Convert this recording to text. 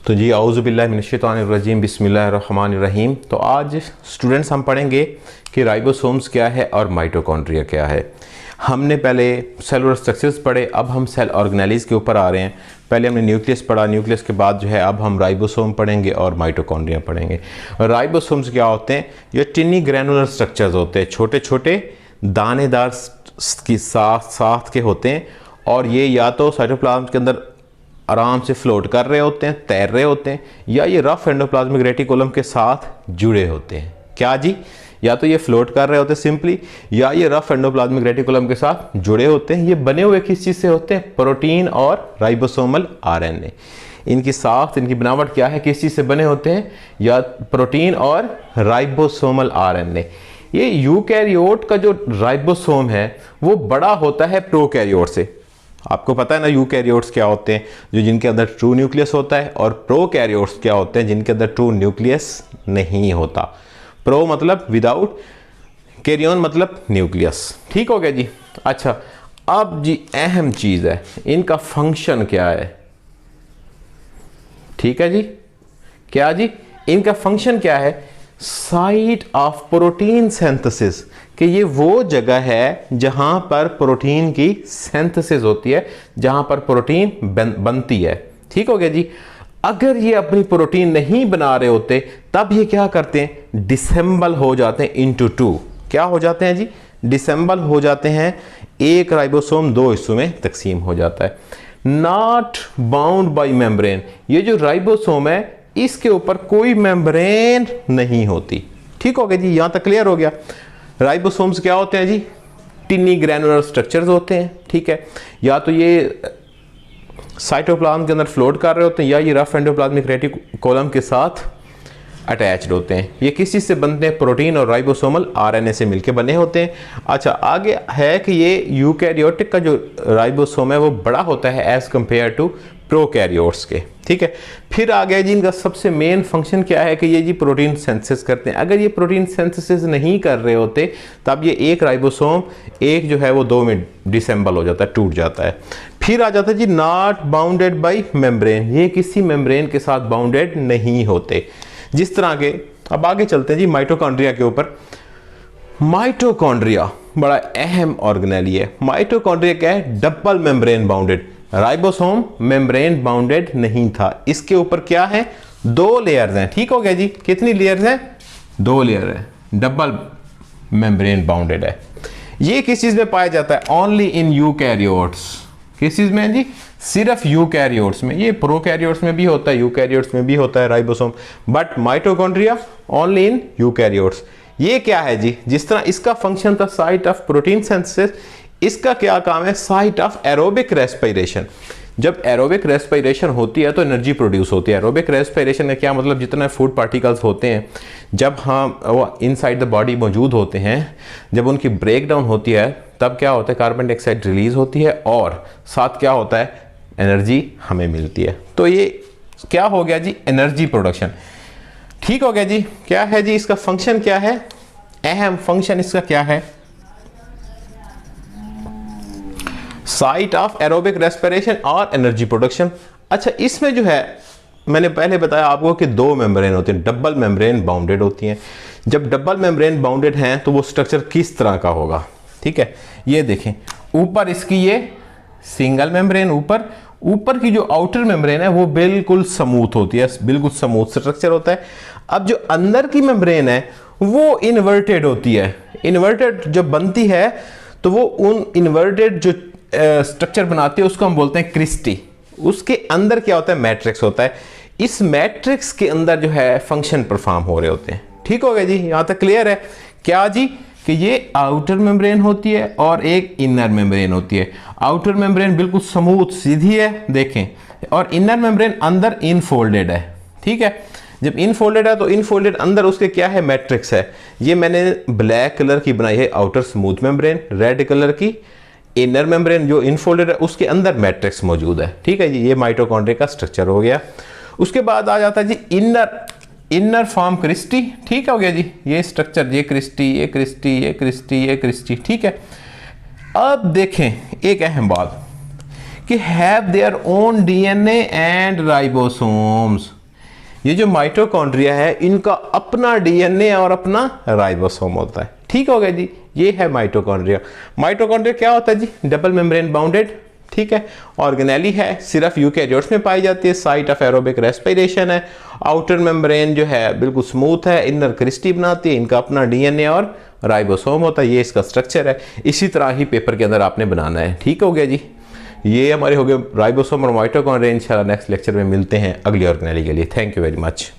तो जी आऊज़ुबिल्लाहि मिनश्शैतानिर्रजीम बिस्मिल्लाहिर्रहमानिर्रहीम। तो आज स्टूडेंट्स हम पढ़ेंगे कि राइबोसोम्स क्या है और माइटोकॉन्ड्रिया क्या है। हमने पहले सेलुलर स्ट्रक्चर्स पढ़े, अब हम सेल ऑर्गेनेलिज के ऊपर आ रहे हैं। पहले हमने न्यूक्लियस पढ़ा, न्यूक्लियस के बाद जो है अब हम राइबोसोम पढ़ेंगे और माइटोकॉन्ड्रिया पढ़ेंगे। राइबोसोम्स क्या होते हैं? ये टिनी ग्रैनुलर स्ट्रक्चर्स होते हैं, छोटे छोटे दानेदार की साथ के होते हैं, और ये या तो साइटोप्लाज्म के अंदर आराम से फ्लोट कर रहे होते हैं, तैर रहे होते हैं, या ये रफ एंडोप्लाज्मिक रेटिकुलम के साथ जुड़े होते हैं। क्या जी? या तो ये फ्लोट कर रहे होते हैं सिंपली, या ये रफ एंडोप्लाज्मिक रेटिकुलम के साथ जुड़े होते हैं। ये बने हुए किस चीज़ से होते हैं? प्रोटीन और राइबोसोमल आरएनए। इनकी साख्त, इनकी बनावट क्या है? किस चीज़ से बने होते हैं? या प्रोटीन और राइबोसोमल आरएनए। ये यूकैरियोट का जो राइबोसोम है वो बड़ा होता है प्रोकैरियोट से। आपको पता है ना यूकैरियोट्स क्या होते हैं, जो जिनके अंदर ट्रू न्यूक्लियस होता है, और प्रोकैरियोट्स क्या होते हैं, जिनके अंदर ट्रू न्यूक्लियस नहीं होता। प्रो मतलब विदाउट, कैरियन मतलब न्यूक्लियस। ठीक हो गया जी। अच्छा, अब जी अहम चीज़ है, इनका फंक्शन क्या है? ठीक है जी, क्या जी? इनका फंक्शन क्या है? साइट ऑफ प्रोटीन सिंथेसिस, कि ये वो जगह है जहां पर प्रोटीन की सिंथेसिस होती है, जहां पर प्रोटीन बनती है। ठीक हो गया जी। अगर ये अपनी प्रोटीन नहीं बना रहे होते तब ये क्या करते हैं? डिसेंबल हो जाते हैं इनटू टू। क्या हो जाते हैं जी? डिसेंबल हो जाते हैं। एक राइबोसोम दो हिस्सों में तकसीम हो जाता है। नॉट बाउंड बाई मेम्ब्रेन, ये जो राइबोसोम है इसके ऊपर कोई मेम्ब्रेन नहीं होती। ठीक हो गया जी, यहां तक क्लियर हो गया। राइबोसोम्स क्या होते हैं जी? टिनी ग्रैनुलर स्ट्रक्चर्स होते हैं। ठीक है, या तो ये साइटोप्लाज्म के अंदर फ्लोट कर रहे होते हैं, या ये रफ एंडोप्लाज्मिक रेटिकुलम के साथ अटैच्ड होते हैं। ये किस चीज़ से बनते हैं? प्रोटीन और राइबोसोमल आरएनए से मिलकर बने होते हैं। अच्छा, आगे है कि ये यूकैरियोटिक का जो राइबोसोम है वो बड़ा होता है एज कंपेयर टू प्रोकैरियोट्स के। ठीक है, फिर आ गया जी इनका सबसे मेन फंक्शन क्या है कि ये जी प्रोटीन सिंथेसिस करते हैं। अगर ये प्रोटीन सिंथेसिस नहीं कर रहे होते तब ये एक राइबोसोम एक जो है वो दो में डिसेंबल हो जाता है, टूट जाता है। फिर आ जाता है जी नॉट बाउंडेड बाई मेम्ब्रेन, ये किसी मेम्ब्रेन के साथ बाउंडेड नहीं होते। जिस तरह के, अब आगे चलते हैं जी माइटोकॉन्ड्रिया के ऊपर। माइटोकॉन्ड्रिया बड़ा अहम ऑर्गेनेली है। माइटोकॉन्ड्रिया क्या है? Double membrane bounded. Ribosome membrane bounded नहीं था, इसके ऊपर क्या है? दो लेयर्स हैं। ठीक हो गया जी। कितनी लेयर्स हैं? दो लेयर है, डबल मेम्ब्रेन बाउंडेड है। ये किस चीज में पाया जाता है? Only in eukaryotes. किस चीज में जी? सिर्फ यूकैरियोट्स में। ये प्रोकैरियोट्स में भी होता है, यूकैरियोट्स में भी होता है ribosome, but mitochondria only in eukaryotes. ये क्या है जी? जिस तरह इसका फंक्शन था साइट ऑफ प्रोटीन सिंथेसिस, इसका क्या काम है? Site of aerobic respiration. जब एरोबिक रेस्पिरेशन होती है तो एनर्जी प्रोड्यूस होती है। एरोबिक रेस्पिरेशन का क्या मतलब? जितना फूड पार्टिकल्स होते हैं जब हम वो इनसाइड द बॉडी मौजूद होते हैं, जब उनकी ब्रेक डाउन होती है तब क्या होता है? कार्बन डाइऑक्साइड रिलीज होती है और साथ क्या होता है? एनर्जी हमें मिलती है। तो ये क्या हो गया जी? Energy production. ठीक हो गया जी। क्या है जी इसका फंक्शन? क्या है अहम फंक्शन इसका? क्या है? साइट ऑफ एरोबिक रेस्पिरेशन और एनर्जी प्रोडक्शन। अच्छा, इसमें जो है मैंने पहले बताया आपको कि दो मेम्ब्रेन होते हैं, डबल मेम्ब्रेन बाउंडेड होती हैं। जब डबल मेम्ब्रेन बाउंडेड हैं तो वो स्ट्रक्चर किस तरह का होगा? ठीक है, ये देखें, ऊपर इसकी ये सिंगल मेम्ब्रेन, ऊपर की जो आउटर मेम्ब्रेन है वो बिल्कुल स्मूथ होती है, बिल्कुल स्मूथ स्ट्रक्चर होता है। अब जो अंदर की मेम्ब्रेन है वो इन्वर्टेड होती है। इन्वर्टेड जब बनती है तो वो उन इन्वर्टेड जो स्ट्रक्चर बनाती है उसको हम बोलते हैं क्रिस्टी। उसके अंदर क्या होता है? मैट्रिक्स होता है। इस मैट्रिक्स के अंदर जो है फंक्शन परफॉर्म हो रहे होते हैं। ठीक हो गया जी, यहां तक क्लियर है? क्या जी? कि ये आउटर मेम्ब्रेन होती है और एक इनर मेम्ब्रेन होती है। आउटर मेम्ब्रेन बिल्कुल स्मूथ सीधी है, देखें, और इनर मेम्ब्रेन अंदर इनफोल्डेड है। ठीक है, जब इनफोल्डेड है तो इनफोल्डेड अंदर उसके क्या है? मैट्रिक्स है। ये मैंने ब्लैक कलर की बनाई है outer smooth membrane, red colour की इनर मेम्ब्रेन जो इनफोल्डेड है उसके अंदर मैट्रिक्स मौजूद है। ठीक है जी, ये माइटोकॉन्ड्रिया का स्ट्रक्चर हो गया। उसके बाद आ जाता है जी इनर फॉर्म क्रिस्टी। ठीक हो गया जी, ये स्ट्रक्चर, ये क्रिस्टी, ये क्रिस्टी, ये क्रिस्टी, ये क्रिस्टी। ठीक है, अब देखें एक अहम बात कि have their own DNA and ribosomes. ये जो माइटोकॉन्ड्रिया है इनका अपना डीएनए और अपना राइबोसोम होता है। ठीक हो गया जी, ये है माइटोकॉन्ड्रिया। माइटोकॉन्ड्रिया क्या होता है जी? डबल मेम्ब्रेन बाउंडेड, ठीक है, ऑर्गेनेली है, सिर्फ यूकेरियोट्स में पाई जाती है, साइट ऑफ एरोबिक रेस्पिरेशन है, आउटर मेम्ब्रेन जो है बिल्कुल स्मूथ है, इनर क्रिस्टी बनाती है, इनका अपना डीएनए और राइबोसोम होता है, ये इसका स्ट्रक्चर है। इसी तरह ही पेपर के अंदर आपने बनाना है। ठीक हो गया जी, ये हमारे हो गए राइबोसोम और माइटोकॉन्ड्रिया। इंशाल्लाह नेक्स्ट लेक्चर में मिलते हैं अगली ऑर्गेनेली के लिए। Thank you very much.